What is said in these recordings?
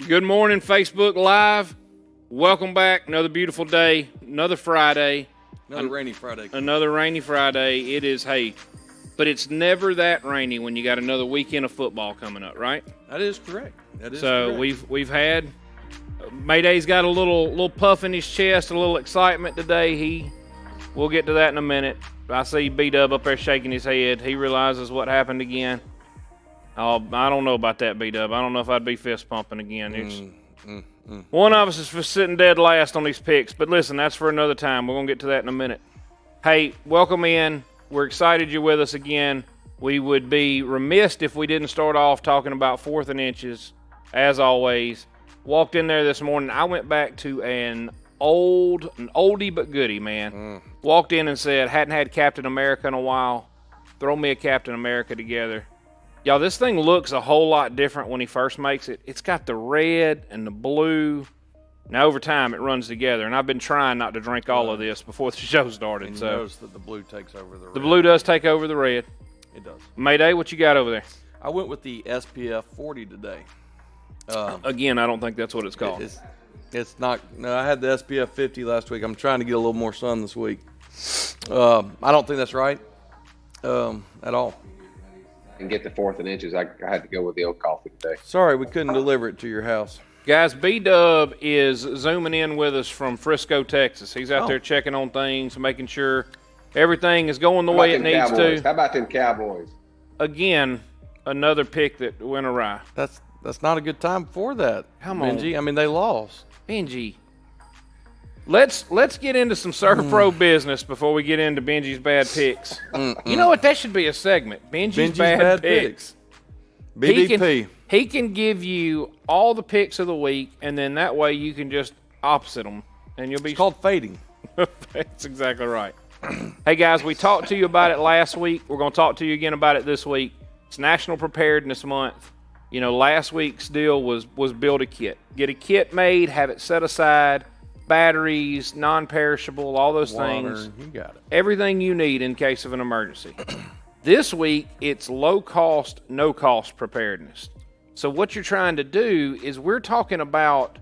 Good morning, Facebook Live. Welcome back. Another beautiful day. Another Friday. Another rainy Friday. Another rainy Friday. It is, but it's never that rainy when you got another weekend of football coming up, right? That is correct. So we've had Mayday's got a little puff in his chest, a little excitement today. We'll get to that in a minute. I see B-Dub up there shaking his head. He realizes what happened again. Oh, I don't know about that, B-Dub. I don't know if I'd be fist pumping again. One of us is sitting dead last on these picks, but listen, that's for another time. We're going to get to that in a minute. Hey, welcome in. We're excited you're with us again. We would be remiss if we didn't start off talking about 4th and inches, as always. Walked in there this morning. I went back to an oldie but goodie, man. Walked in and said, hadn't had Captain America in a while. Throw me a Captain America together. Y'all, this thing looks a whole lot different when he first makes it. It's got the red and the blue. Now, over time, it runs together. And I've been trying not to drink all of this before the show started. And you notice that the blue takes over the red. The blue does take over the red. It does. Mayday, what you got over there? I went with the SPF 40 today. Again, I don't think that's what it's called. It's not. No, I had the SPF 50 last week. I'm trying to get a little more sun this week. I don't think that's right at all. And get the 4th and inches. I had to go with the oat coffee today. Sorry, we couldn't deliver it to your house. Guys, B-Dub is zooming in with us from Frisco, Texas. He's out there checking on things, making sure everything is going the way it needs to. How about them Cowboys? Again, another pick that went awry. That's not a good time for that. Come on, Benji. I mean, they lost. Benji. Let's get into some SERVPRO business before we get into Benji's bad picks. You know what? That should be a segment. Benji's bad picks. BDP. He can give you all the picks of the week, and then that way you can just opposite them, and you'll be It's called fading. That's exactly right. Hey guys, we talked to you about it last week. We're going to talk to you again about it this week. It's National Preparedness Month. You know, last week's deal was build a kit. Get a kit made, have it set aside. Batteries, non-perishable, all those things. You got it. Everything you need in case of an emergency. This week, it's low-cost, no-cost preparedness. So what you're trying to do is we're talking about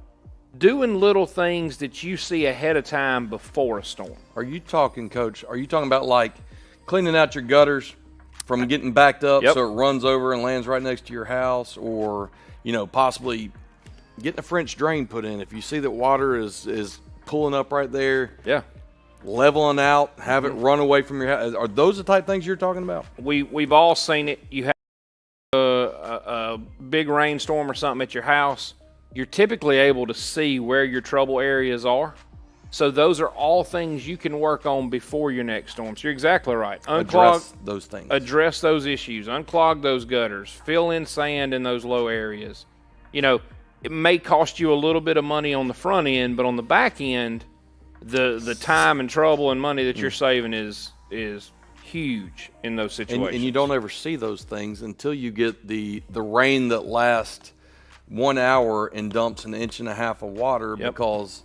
doing little things that you see ahead of time before a storm. Are you talking, Coach, about like cleaning out your gutters from getting backed up so it runs over and lands right next to your house, or, you know, possibly getting a French drain put in? If you see that water is pulling up right there, leveling out, have it run away from your house. Are those the type of things you're talking about? We've all seen it. You have a big rainstorm or something at your house. You're typically able to see where your trouble areas are. So those are all things you can work on before your next storm. So you're exactly right. Address those things. Address those issues. Unclog those gutters. Fill in sand in those low areas. You know, it may cost you a little bit of money on the front end, but on the back end, the time and trouble and money that you're saving is huge in those situations. And you don't ever see those things until you get the rain that lasts 1 hour and dumps 1.5 inches of water, because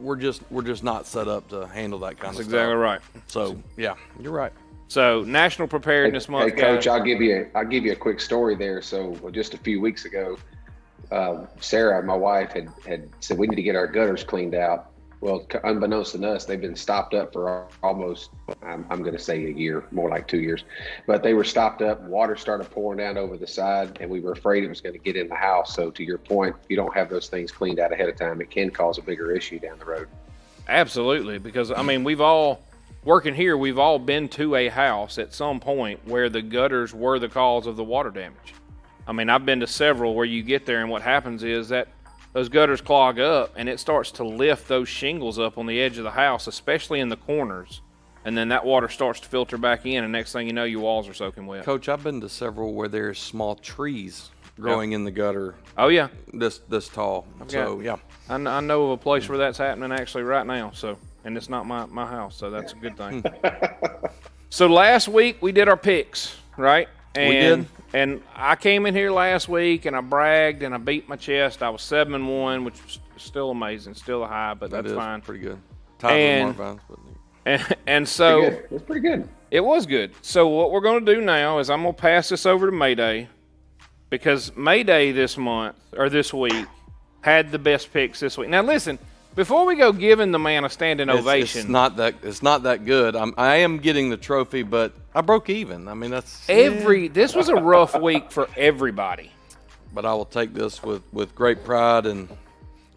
we're just not set up to handle that kind of stuff. That's exactly right. So yeah, you're right. So National Preparedness Month. Hey, Coach, I'll give you a quick story there. So just a few weeks ago, Sarah, my wife, had said we need to get our gutters cleaned out. Well, unbeknownst to us, they've been stopped up for almost, I'm going to say a year, more like 2 years. But they were stopped up, water started pouring down over the side, and we were afraid it was going to get in the house. So to your point, if you don't have those things cleaned out ahead of time, it can cause a bigger issue down the road. Absolutely, because, I mean, we've all been to a house at some point where the gutters were the cause of the water damage. I mean, I've been to several where you get there and what happens is that those gutters clog up and it starts to lift those shingles up on the edge of the house, especially in the corners. And then that water starts to filter back in, and next thing you know, your walls are soaking wet. Coach, I've been to several where there's small trees growing in the gutter. Oh, yeah. This tall. So, yeah. I know of a place where that's happening actually right now. So, and it's not my house, so that's a good thing. So last week we did our picks, right? And, we did. And I came in here last week and I bragged and I beat my chest. I was 7-1, which was still amazing, still a high, but that's fine. Pretty good. Tied with Mark Vines, and so it's pretty good. It was good. So what we're going to do now is I'm going to pass this over to Mayday, because Mayday this month or this week had the best picks this week. Now, listen, before we go giving the man a standing ovation. It's not that good. I am getting the trophy, but I broke even. I mean, that's this was a rough week for everybody. But I will take this with great pride and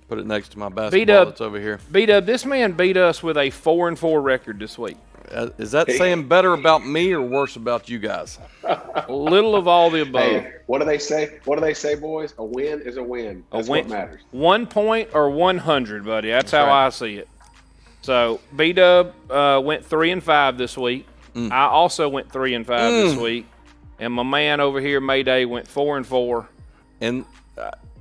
put it next to my basketball that's over here. B-Dub, this man beat us with a 4-4 record this week. Is that saying better about me or worse about you guys? A little of all the above. Hey, what do they say? What do they say, boys? A win is a win. That's what matters. 1 point or 100, buddy. That's how right. I see it. So B-Dub went 3-5 this week. I also went 3-5 this week, and my man over here, Mayday, went 4-4. And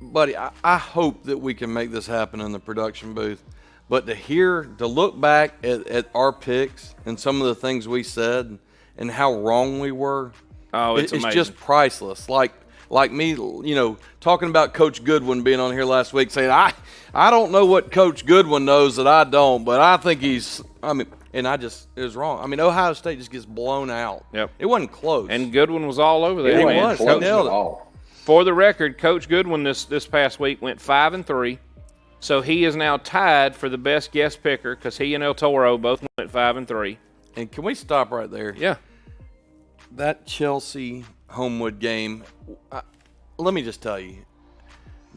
buddy, I hope that we can make this happen in the production booth. But to look back at our picks and some of the things we said and how wrong we were, it's just priceless. Like me, talking about Coach Goodwin being on here last week saying, I don't know what Coach Goodwin knows that I don't, but I think it was wrong. I mean, Ohio State just gets blown out. Yep. It wasn't close. And Goodwin was all over there. It was. He nailed it. For the record, Coach Goodwin this past week went 5-3. So he is now tied for the best guest picker because he and El Toro both went 5-3. And can we stop right there? Yeah. That Chelsea Homewood game, let me just tell you,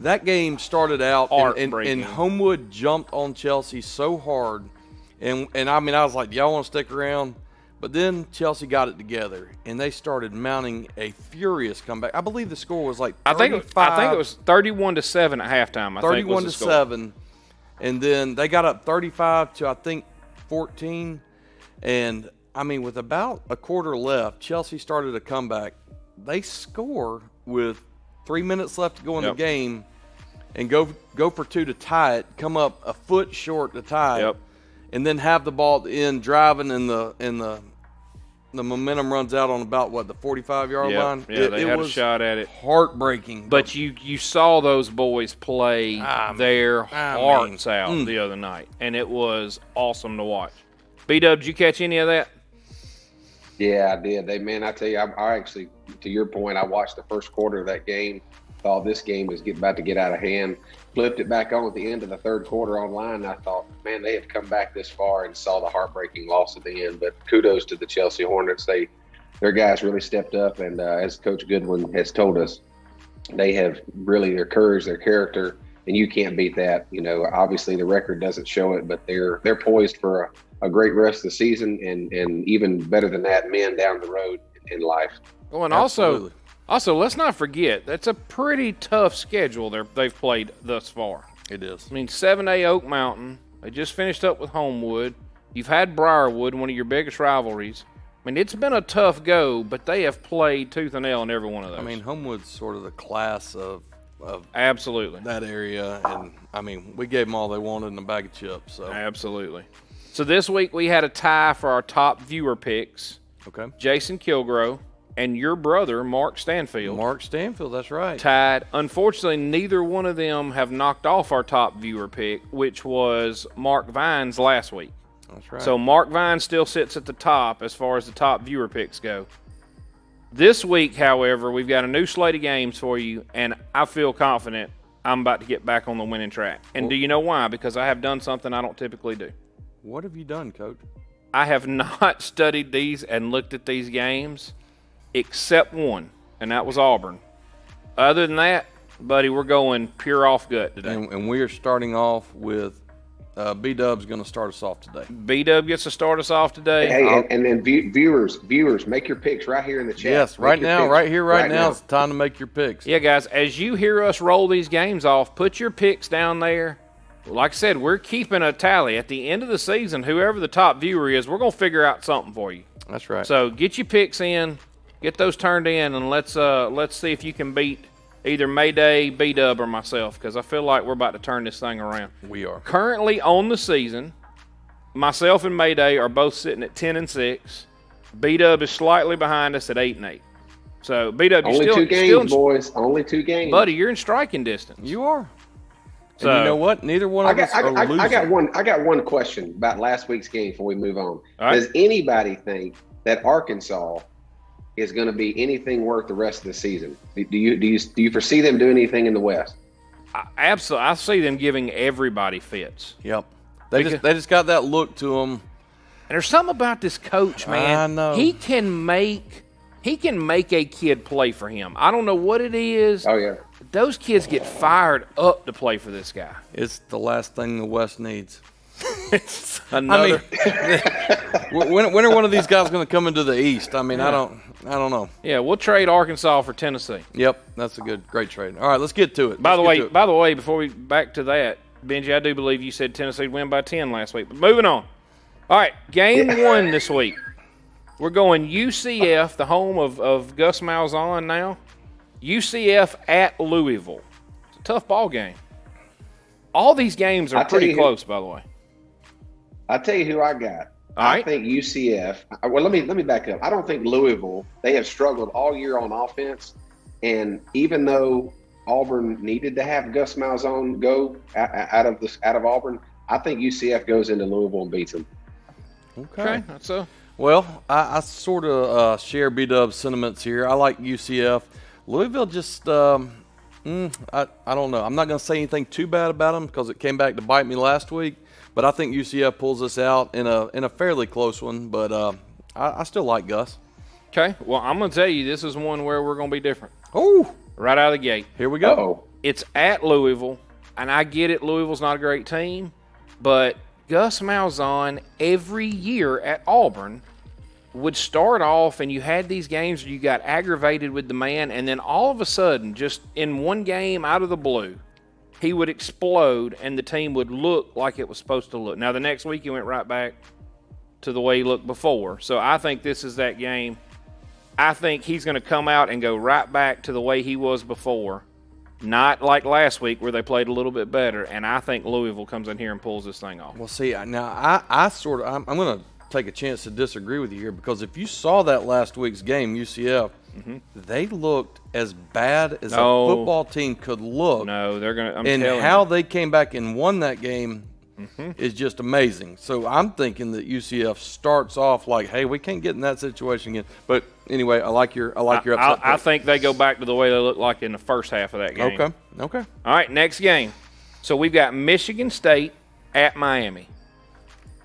that game started out and Homewood jumped on Chelsea so hard. And I mean, I was like, do y'all want to stick around? But then Chelsea got it together, and they started mounting a furious comeback. I believe the score was like 35. I think it was 31-7 at halftime. 31-7, and then they got up 35 to I think 14. And I mean, with about a quarter left, Chelsea started a comeback. They score with 3 minutes left to go in the game, and go for two to tie it. Come up a foot short to tie it. And then have the ball at the end driving, and the momentum runs out on about the 45-yard line. Yeah, they had a shot at it. Heartbreaking. But you saw those boys play their hearts out the other night, and it was awesome to watch. B-Dub, did you catch any of that? Yeah, I did. I tell you, I actually, to your point, I watched the first quarter of that game. Thought this game was about to get out of hand. Flipped it back on at the end of the third quarter online. And I thought, man, they have come back this far, and saw the heartbreaking loss at the end. But kudos to the Chelsea Hornets. Their guys really stepped up, and as Coach Goodwin has told us, they have really their courage, their character, and you can't beat that. Obviously the record doesn't show it, but they're poised for a great rest of the season, and even better than that, men down the road in life. Oh, and Also, let's not forget, that's a pretty tough schedule they've played thus far. It is. I mean, 7A Oak Mountain. They just finished up with Homewood. You've had Briarwood, one of your biggest rivalries. I mean, it's been a tough go, but they have played tooth and nail in every one of those. I mean, Homewood's sort of the class of absolutely that area. And, I mean, we gave them all they wanted in a bag of chips. So. Absolutely. So this week we had a tie for our top viewer picks. Okay. Jason Kilgrove and your brother, Mark Stanfield. Mark Stanfield, that's right. Tied. Unfortunately, neither one of them have knocked off our top viewer pick, which was Mark Vines last week. That's right. So Mark Vines still sits at the top as far as the top viewer picks go. This week, however, we've got a new slate of games for you, and I feel confident I'm about to get back on the winning track. And do you know why? Because I have done something I don't typically do. What have you done, Coach? I have not studied these and looked at these games except one, and that was Auburn. Other than that, buddy, we're going pure off gut today. And we are starting off with B-Dub's going to start us off today. B-Dub gets to start us off today. Hey, and then viewers, make your picks right here in the chat. Yes, right now, right now, it's time to make your picks. Yeah, guys, as you hear us roll these games off, put your picks down there. Like I said, we're keeping a tally. At the end of the season, whoever the top viewer is, we're going to figure out something for you. That's right. So get your picks in. Get those turned in, and let's see if you can beat either Mayday, B-Dub, or myself, because I feel like we're about to turn this thing around. We are. Currently on the season, myself and Mayday are both sitting at 10-6. B-Dub is slightly behind us at 8-8. So B-Dub, only still, 2 games, boys. Only 2 games, buddy. You're in striking distance. You are. So, and you know what? Neither one of us are losing. I got one question about last week's game before we move on. Right. Does anybody think that Arkansas is going to be anything worth the rest of the season? Do you foresee them doing anything in the West? Absolutely, I see them giving everybody fits. Yep. They just got that look to them. And there's something about this coach, man. I know. He can make a kid play for him. I don't know what it is. Oh yeah. Those kids get fired up to play for this guy. It's the last thing the West needs. It's another. I mean, when are one of these guys going to come into the East? I mean, I don't know. Yeah, we'll trade Arkansas for Tennessee. Yep, that's a great trade. All right, let's get to it. By the way, before we back to that, Benji, I do believe you said Tennessee would win by 10 last week. But moving on. All right, game 1 this week. We're going UCF, the home of Gus Malzahn now. UCF at Louisville. It's a tough ball game. All these games are pretty close, by the way. I'll tell you who I got. I think UCF. Well, let me back up. I don't think Louisville. They have struggled all year on offense, and even though Auburn needed to have Gus Malzahn go out of Auburn, I think UCF goes into Louisville and beats them. Okay. That's a. Well, I sort of share B-Dub's sentiments here. I like UCF. Louisville just, I don't know. I'm not going to say anything too bad about them because it came back to bite me last week. But I think UCF pulls this out in a fairly close one. But I still like Gus. Okay. Well, I'm going to tell you, this is one where we're going to be different. Oh, right out of the gate. Here we go. Uh-oh. It's at Louisville, and I get it. Louisville's not a great team, but Gus Malzahn every year at Auburn would start off, and you had these games where you got aggravated with the man, and then all of a sudden, just in one game out of the blue, he would explode, and the team would look like it was supposed to look. Now, the next week, he went right back to the way he looked before. So I think this is that game. I think he's going to come out and go right back to the way he was before, not like last week where they played a little bit better, and I think Louisville comes in here and pulls this thing off. Well, see, now I'm going to take a chance to disagree with you here because if you saw that last week's game, UCF, they looked as bad as a football team could look. No, they're going to. And how they came back and won that game is just amazing. So I'm thinking that UCF starts off like, hey, we can't get in that situation again. But anyway, I like your upset. I think they go back to the way they looked like in the first half of that game. Okay. All right, next game. So we've got Michigan State at Miami.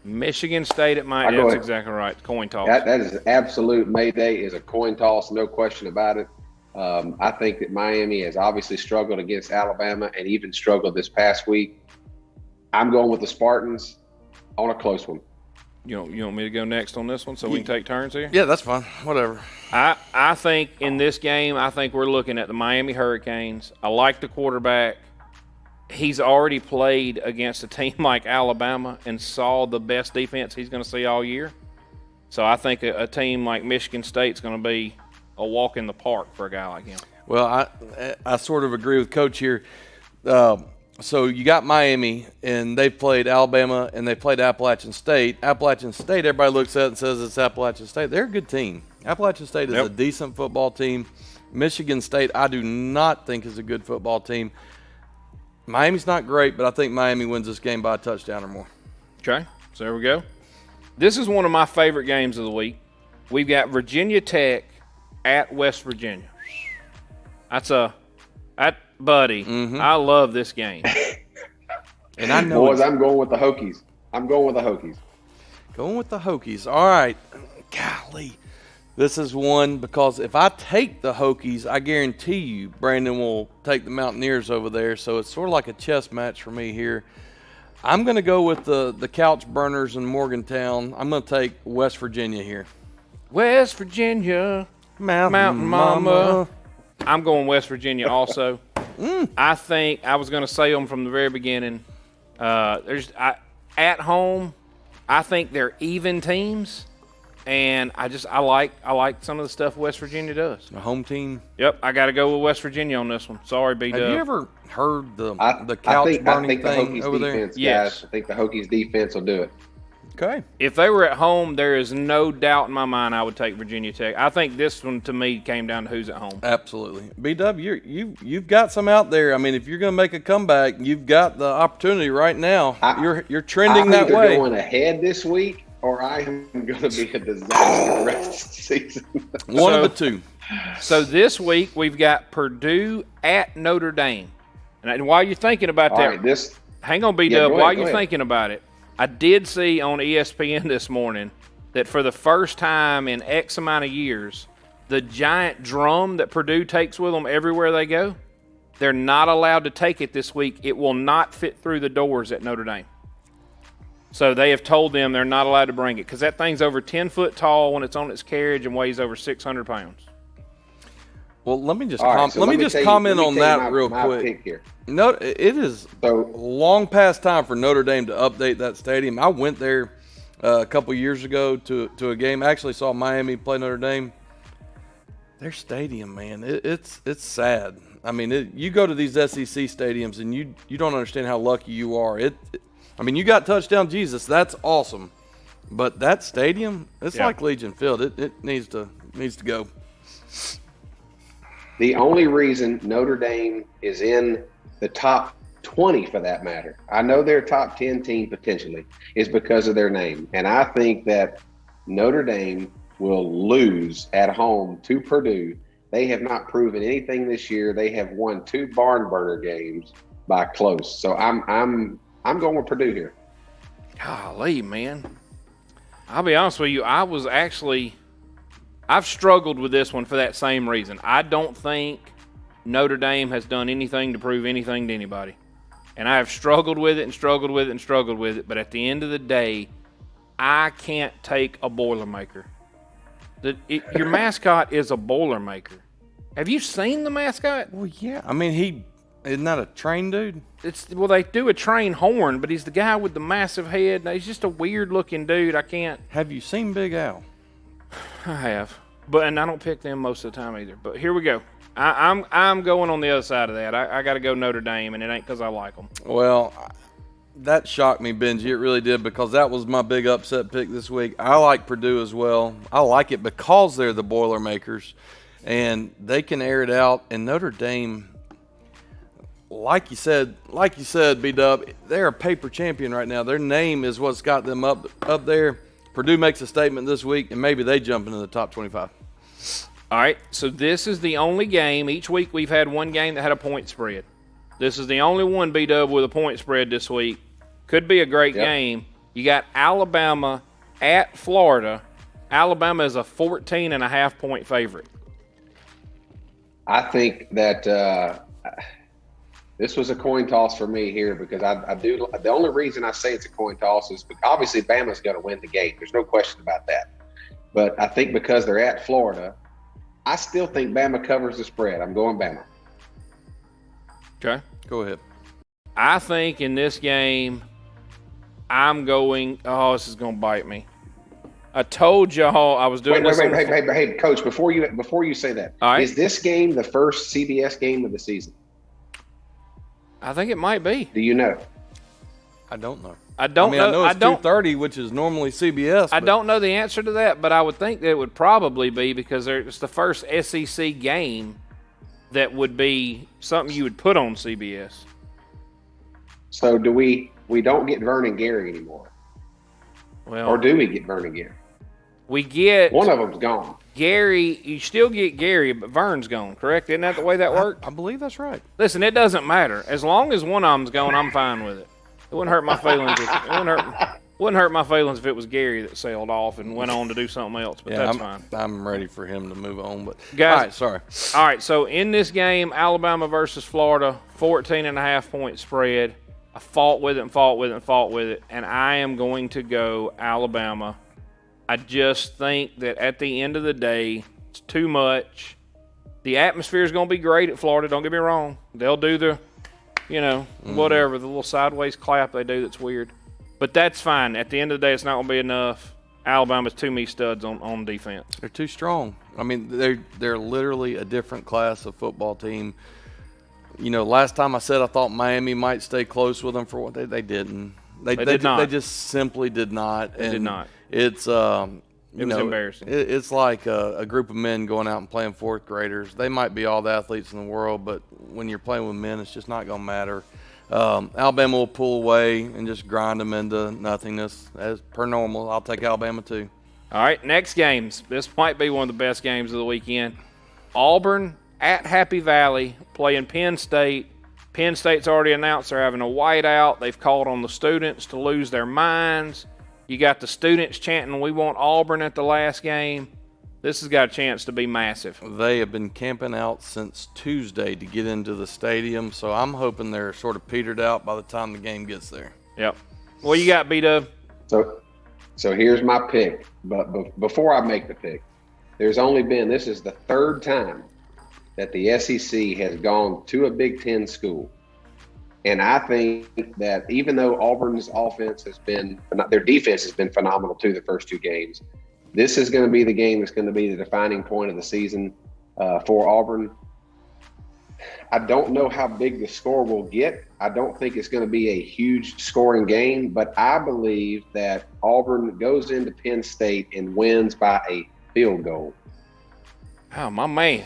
Michigan State at Miami. That's exactly right. Coin toss. That is absolute Mayday. Is a coin toss, no question about it. I think that Miami has obviously struggled against Alabama and even struggled this past week. I'm going with the Spartans on a close one. You want me to go next on this one so we can take turns here? Yeah, that's fine. Whatever. I think in this game, I think we're looking at the Miami Hurricanes. I like the quarterback. He's already played against a team like Alabama and saw the best defense he's going to see all year. So I think a team like Michigan State's going to be a walk in the park for a guy like him. Well, I sort of agree with Coach here. So you got Miami, and they've played Alabama, and they played Appalachian State. Appalachian State, everybody looks at it and says it's Appalachian State. They're a good team. Appalachian State is a decent football team. Michigan State, I do not think is a good football team. Miami's not great, but I think Miami wins this game by a touchdown or more. Okay, so there we go. This is one of my favorite games of the week. We've got Virginia Tech at West Virginia. Buddy, I love this game. And I know Boys, I'm going with the Hokies. Going with the Hokies. All right. Golly. This is one because if I take the Hokies, I guarantee you Brandon will take the Mountaineers over there. So it's sort of like a chess match for me here. I'm going to go with the Couch Burners in Morgantown. I'm going to take West Virginia here. West Virginia, Mountain Mama. I'm going West Virginia also. I think I was going to say them from the very beginning. At home, I think they're even teams. And I like some of the stuff West Virginia does. A home team. Yep, I got to go with West Virginia on this one. Sorry, B-Dub. Have you ever heard the couch burning thing over there? Yes, guys, I think the Hokies defense will do it. Okay. If they were at home, there is no doubt in my mind I would take Virginia Tech. I think this one to me came down to who's at home. Absolutely, B-Dub, you've got some out there. I mean, if you're going to make a comeback, you've got the opportunity right now. You're trending that way. I'm going ahead this week, or I am going to be a disaster the rest of the season. One of the two. So this week we've got Purdue at Notre Dame. And while you're thinking about All that, right, hang on, B-Dub. While you're thinking about it, I did see on ESPN this morning that for the first time in X amount of years, the giant drum that Purdue takes with them everywhere they go, they're not allowed to take it this week. It will not fit through the doors at Notre Dame. So they have told them they're not allowed to bring it because that thing's over 10 foot tall when it's on its carriage and weighs over 600 pounds. Well, let me just comment on that real quick. No, it is long past time for Notre Dame to update that stadium. I went there a couple years ago to a game. I actually saw Miami play Notre Dame. Their stadium, man, it's sad. I mean, you go to these SEC stadiums and you don't understand how lucky you are. I mean, you got touchdown Jesus. That's awesome. But that stadium, it's like Legion Field. It needs to go. The only reason Notre Dame is in the top 20 for that matter, I know they're a top 10 team potentially, is because of their name. And I think that Notre Dame will lose at home to Purdue. They have not proven anything this year. They have won 2 barn burner games by close. So I'm going with Purdue here. Golly, man. I'll be honest with you. I've struggled with this one for that same reason. I don't think Notre Dame has done anything to prove anything to anybody. And I have struggled with it and struggled with it and struggled with it. But at the end of the day, I can't take a Boilermaker. Your mascot is a Boilermaker. Have you seen the mascot? Well, yeah. I mean, isn't that a train dude? Well, they do a train horn, but he's the guy with the massive head. He's just a weird-looking dude. I can't. Have you seen Big Al? I have, and I don't pick them most of the time either. But here we go. I'm going on the other side of that. I got to go Notre Dame, and it ain't because I like them. Well, that shocked me, Benji. It really did because that was my big upset pick this week. I like Purdue as well. I like it because they're the Boilermakers, and they can air it out. And Notre Dame, like you said, B-Dub, they're a paper champion right now. Their name is what's got them up there. Purdue makes a statement this week, and maybe they jump into the top 25. All right, so this is the only game. Each week we've had one game that had a point spread. This is the only one, B-Dub, with a point spread this week. Could be a great game. You got Alabama at Florida. Alabama is a 14.5-point favorite. I think that this was a coin toss for me here because I do. The only reason I say it's a coin toss is because obviously Bama's going to win the game. There's no question about that. But I think because they're at Florida, I still think Bama covers the spread. I'm going Bama. Okay. Go ahead. I think in this game, I'm going. Oh, this is going to bite me. I told y'all I was doing this. Hey, Coach, before you say that, is this game the first CBS game of the season? I think it might be. Do you know? I don't know. I know it's 2:30, which is normally CBS. I don't know the answer to that, but I would think that it would probably be because it's the first SEC game that would be something you would put on CBS. So do we don't get Vernon Gary anymore? Well, or do we get Vernon Gary? We get one of them's gone. Gary, you still get Gary, but Vern's gone, correct? Isn't that the way that worked? I believe that's right. Listen, it doesn't matter. As long as one of them's gone, I'm fine with it. It wouldn't hurt my feelings. Wouldn't hurt my feelings if it was Gary that sailed off and went on to do something else, but that's fine. I'm ready for him to move on. But guys, all right, sorry. All right, so in this game, Alabama versus Florida, 14.5-point spread. I fought with it, and I am going to go Alabama. I just think that at the end of the day, it's too much. The atmosphere is going to be great at Florida. Don't get me wrong. They'll do the, whatever, the little sideways clap they do that's weird. But that's fine. At the end of the day, it's not going to be enough. Alabama's too many studs on defense. They're too strong. I mean, they're literally a different class of football team. Last time I said I thought Miami might stay close with them for what they didn't. They did not. They just simply did not. They did not. It's it was embarrassing. It's like a group of men going out and playing fourth graders. They might be all the athletes in the world, but when you're playing with men, it's just not going to matter. Alabama will pull away and just grind them into nothingness as per normal. I'll take Alabama too. All right, next games. This might be one of the best games of the weekend. Auburn at Happy Valley playing Penn State. Penn State's already announced they're having a whiteout. They've called on the students to lose their minds. You got the students chanting, "We want Auburn" at the last game. This has got a chance to be massive. They have been camping out since Tuesday to get into the stadium, so I'm hoping they're sort of petered out by the time the game gets there. Yep. What you got, B-Dub? So here's my pick. But before I make the pick, this is the third time that the SEC has gone to a Big Ten school. And I think that even though Auburn's their defense has been phenomenal too the first two games, this is going to be the game that's going to be the defining point of the season for Auburn. I don't know how big the score will get. I don't think it's going to be a huge scoring game, but I believe that Auburn goes into Penn State and wins by a field goal. Oh, my man.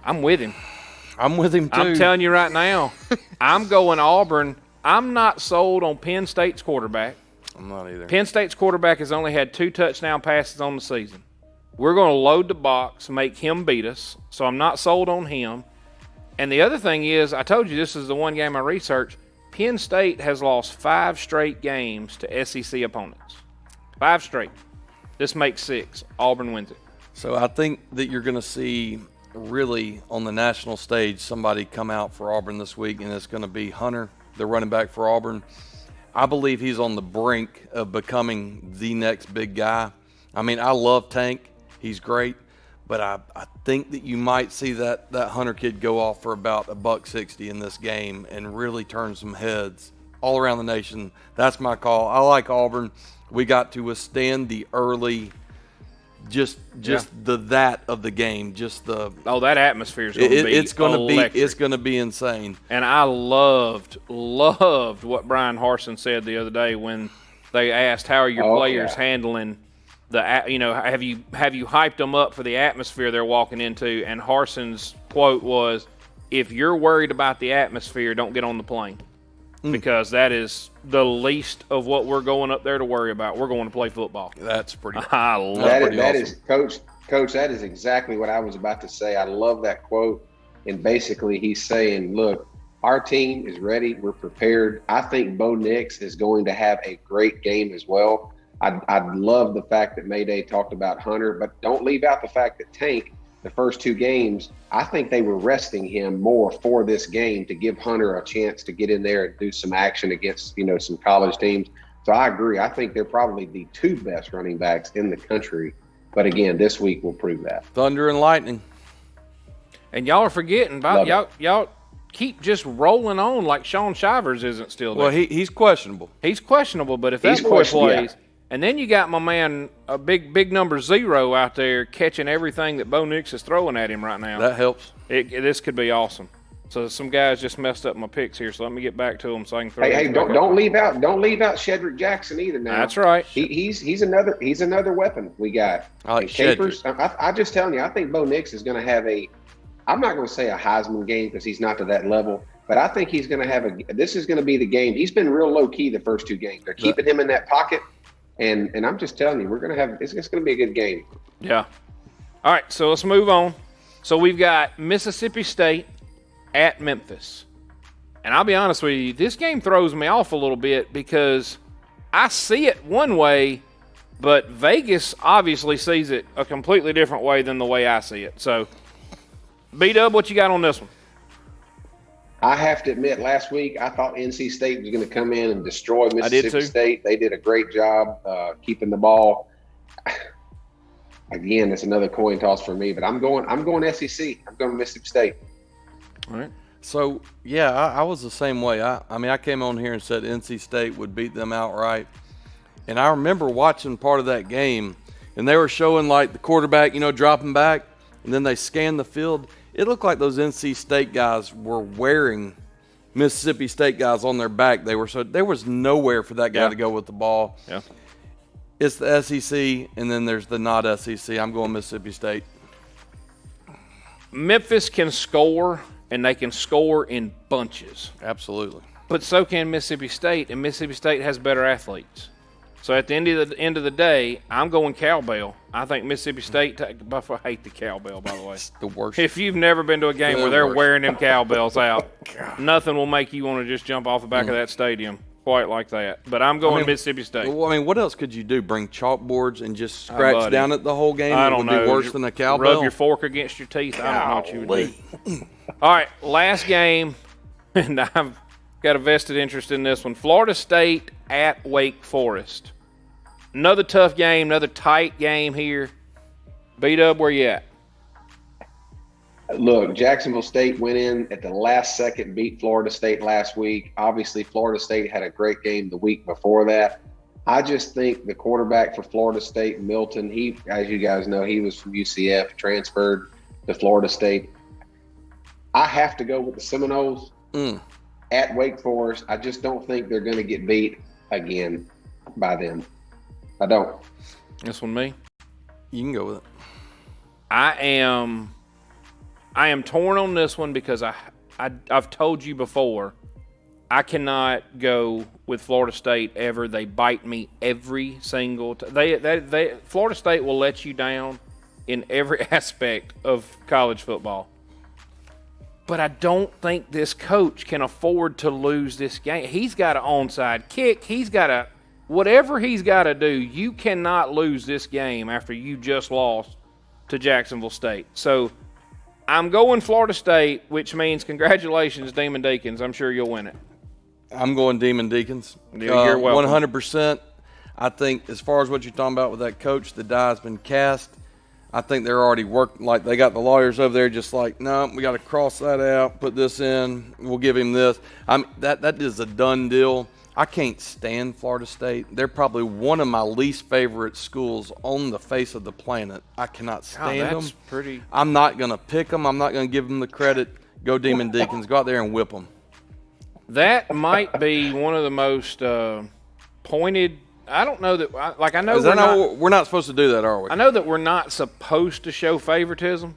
I'm with him. I'm with him, too. I'm telling you right now, I'm going Auburn. I'm not sold on Penn State's quarterback. I'm not either. Penn State's quarterback has only had 2 touchdown passes on the season. We're going to load the box, make him beat us, so I'm not sold on him. And the other thing is, I told you this is the one game I researched, Penn State has lost 5 straight games to SEC opponents. 5 straight. This makes 6. Auburn wins it. So I think that you're going to see really on the national stage somebody come out for Auburn this week, and it's going to be Hunter, the running back for Auburn. I believe he's on the brink of becoming the next big guy. I mean, I love Tank. He's great. But I think that you might see that Hunter kid go off for about $160 in this game and really turn some heads all around the nation. That's my call. I like Auburn. We got to withstand the early that of the game, that atmosphere is going to be it's going to be insane. And I loved what Brian Harsin said the other day when they asked, "How are your players handling have you hyped them up for the atmosphere they're walking into?" And Harsin's quote was, "If you're worried about the atmosphere, don't get on the plane." Because that is the least of what we're going up there to worry about. We're going to play football. That's pretty I love that. Is Coach, that is exactly what I was about to say. I love that quote. And basically he's saying, look, our team is ready. We're prepared. I think Bo Nix is going to have a great game as well. I love the fact that Mayday talked about Hunter, but don't leave out the fact that Tank, the first 2 games, I think they were resting him more for this game to give Hunter a chance to get in there and do some action against, some college teams. So I agree. I think they're probably the 2 best running backs in the country. But again, this week will prove that. Thunder and lightning. And y'all are forgetting about y'all keep just rolling on like Sean Shivers isn't still there. Well, he's questionable. He's questionable, but if that boy plays, and then you got my man, a big number 0 out there catching everything that Bo Nix is throwing at him right now. That helps. This could be awesome. So some guys just messed up my picks here, so let me get back to them so I can throw. Hey, don't leave out Shedrick Jackson either. Now that's right. He's another weapon we got. I like Capers. I just telling you, I think Bo Nix is going to have I'm not going to say a Heisman game because he's not to that level, but I think he's going to have this is going to be the game. He's been real low key the first 2 games. They're keeping him in that pocket. And I'm just telling you, it's going to be a good game. Yeah. All right, so let's move on. So we've got Mississippi State at Memphis. And I'll be honest with you, this game throws me off a little bit because I see it one way, but Vegas obviously sees it a completely different way than the way I see it. So, B-Dub, what you got on this one? I have to admit, last week I thought NC State was going to come in and destroy Mississippi State. They did a great job keeping the ball. Again, it's another coin toss for me, but I'm going SEC. I'm going to Mississippi State. All right. So, yeah, I was the same way. I came on here and said NC State would beat them outright. And I remember watching part of that game, and they were showing, like, the quarterback, dropping back, and then they scanned the field. It looked like those NC State guys were wearing Mississippi State guys on their back. There was nowhere for that guy to go with the ball. Yeah. It's the SEC, and then there's the not SEC. I'm going Mississippi State. Memphis can score, and they can score in bunches. Absolutely. But so can Mississippi State, and Mississippi State has better athletes. So at the end of the day, I'm going cowbell. I think Mississippi State. I hate the cowbell, by the way. It's the worst. If you've never been to a game where they're wearing them cowbells out, nothing will make you want to just jump off the back of that stadium quite like that. But I'm going Mississippi State. Well, I mean, what else could you do? Bring chalkboards and just scratch down it the whole game? I don't know. Would be worse than a cowbell. Rub your fork against your teeth. I don't know what you would do. All right, last game, and I've got a vested interest in this one. Florida State at Wake Forest. Another tough game, another tight game here. B-Dub, where you at? Look, Jacksonville State went in at the last second, beat Florida State last week. Obviously, Florida State had a great game the week before that. I just think the quarterback for Florida State, Milton, he, as you guys know, he was from UCF, transferred to Florida State. I have to go with the Seminoles at Wake Forest. I just don't think they're going to get beat again by them. I don't. This one me? You can go with it. I am torn on this one because I've told you before, I cannot go with Florida State ever. They bite me every single time. Florida State will let you down in every aspect of college football. But I don't think this coach can afford to lose this game. He's got an onside kick. He's got a whatever he's got to do. You cannot lose this game after you just lost to Jacksonville State. So I'm going Florida State, which means congratulations, Demon Deacons. I'm sure you'll win it. I'm going Demon Deacons. You're welcome. 100%. I think as far as what you're talking about with that coach, the die has been cast. I think they're already working, like they got the lawyers over there just like, no, we got to cross that out, put this in, we'll give him this. That is a done deal. I can't stand Florida State. They're probably one of my least favorite schools on the face of the planet. I cannot stand them. I'm not going to pick them. I'm not going to give them the credit. Go Demon Deacons. Go out there and whip them. That might be one of the most pointed. I don't know that. I know we're not supposed to do that, are we? I know that we're not supposed to show favoritism.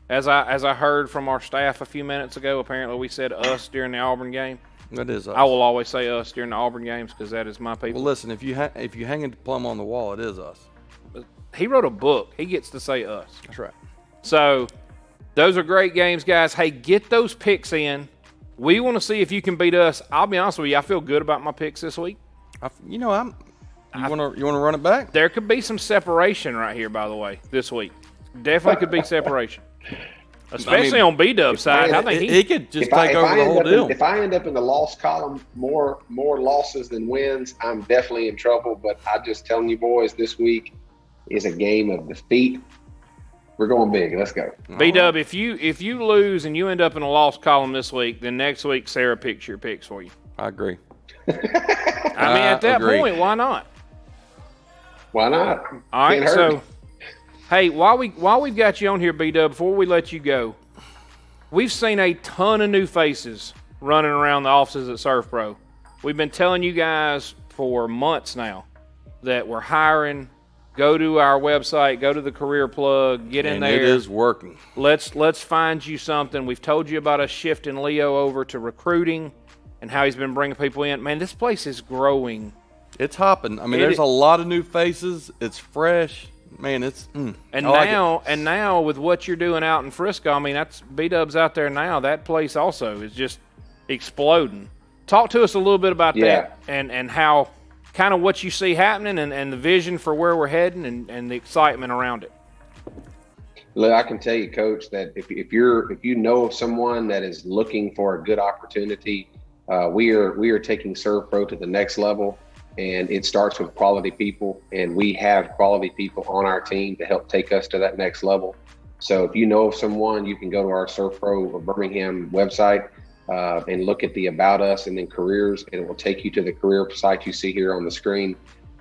As I heard from our staff a few minutes ago, apparently we said us during the Auburn game. That is us. I will always say us during the Auburn games because that is my people. Well, listen, if you hang a plum on the wall, it is us. He wrote a book. He gets to say us. That's right. So those are great games, guys. Hey, get those picks in. We want to see if you can beat us. I'll be honest with you. I feel good about my picks this week. You want to run it back? There could be some separation right here, by the way, this week. Definitely could be separation. Especially on B-Dub's side. I think he could just take over the whole deal. If I end up in the loss column, more losses than wins, I'm definitely in trouble. But I'm just telling you, boys, this week is a game of defeat. We're going big. Let's go. B-Dub, if you lose and you end up in a loss column this week, then next week Sarah picks your picks for you. I agree. I mean, at that point, why not? Why not? All right, so hey, while we've got you on here, B-Dub, before we let you go, we've seen a ton of new faces running around the offices at SERVPRO. We've been telling you guys for months now that we're hiring. Go to our website, go to the career plug, get in there. It is working. Let's find you something. We've told you about us shifting Leo over to recruiting and how he's been bringing people in. Man, this place is growing. It's hopping. I mean, there's a lot of new faces. It's fresh. Man, it's and now with what you're doing out in Frisco, I mean, that's B-Dub's out there now. That place also is just exploding. Talk to us a little bit about that and how kind of what you see happening and the vision for where we're heading and the excitement around it. Look, I can tell you, Coach, that if you know of someone that is looking for a good opportunity, we are taking SERVPRO to the next level. And it starts with quality people, and we have quality people on our team to help take us to that next level. So if you know of someone, you can go to our SERVPRO Birmingham website and look at the About Us and then Careers, and it will take you to the career site you see here on the screen.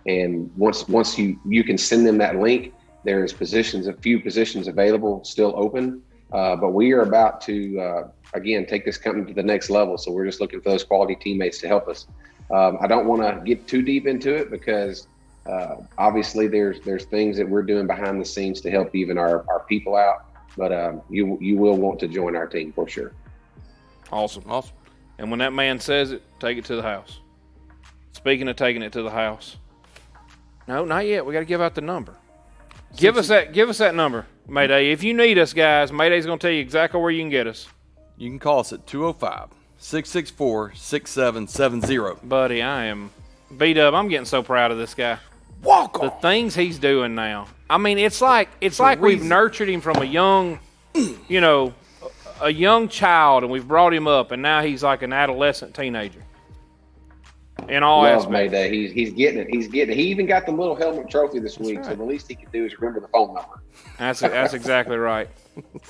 And once you can send them that link, there's a few positions available, still open. But we are about to, again, take this company to the next level. So we're just looking for those quality teammates to help us. I don't want to get too deep into it because obviously there's things that we're doing behind the scenes to help even our people out. But you will want to join our team for sure. Awesome. And when that man says it, take it to the house. Speaking of taking it to the house, No, not yet. We got to give out the number. Give us that number, Mayday. If you need us, guys, Mayday's going to tell you exactly where you can get us. You can call us at 205-664-6770. Buddy, I am beat up. I'm getting so proud of this guy. Walk The on. things he's doing now. I mean, it's like we've nurtured him from a young, a young child, and we've brought him up, and now he's like an adolescent teenager. In all Love aspects. Mayday. He's getting it. He's getting it. He even got the little helmet trophy this week. right. So the least he can do is remember the phone number. That's exactly right.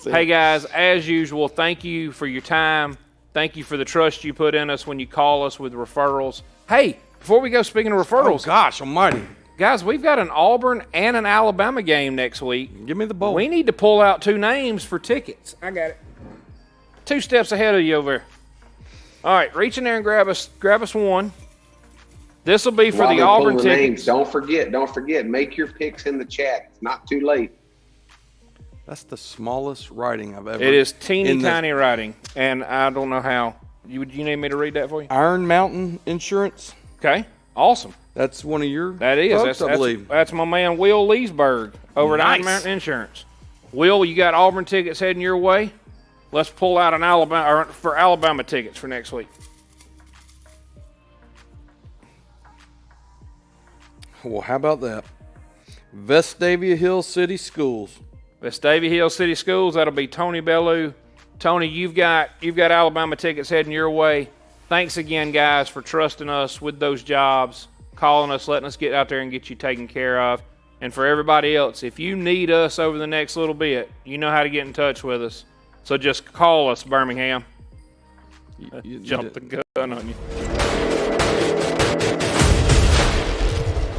Hey, guys, as usual, thank you for your time. Thank you for the trust you put in us when you call us with referrals. Hey, before we go, speaking of referrals. Oh, gosh almighty. Guys, we've got an Auburn and an Alabama game next week. Give me the bowl. We need to pull out 2 names for tickets. I got it. 2 steps ahead of you over there. All right, reach in there and grab us one. This will be for While the they're Auburn pulling the tickets. names, don't forget, make your picks in the chat. It's not too late. That's the smallest writing I've ever. It is teeny in the- tiny writing, and I don't know how. You need me to read that for you? Iron Mountain Insurance. Okay, awesome. That's one of your That is. folks, I believe. That's my man Will Leesburg over at Iron Nice. Mountain Insurance. Will, you got Auburn tickets heading your way? Let's pull out an Alabama tickets for next week. Well, how about that? Vestavia Hill City Schools. Vestavia Hill City Schools. That'll be Tony Bellew. Tony, you've got Alabama tickets heading your way. Thanks again, guys, for trusting us with those jobs, calling us, letting us get out there and get you taken care of. And for everybody else, if you need us over the next little bit, you know how to get in touch with us. So just call us, Birmingham. You Jump the gun on you.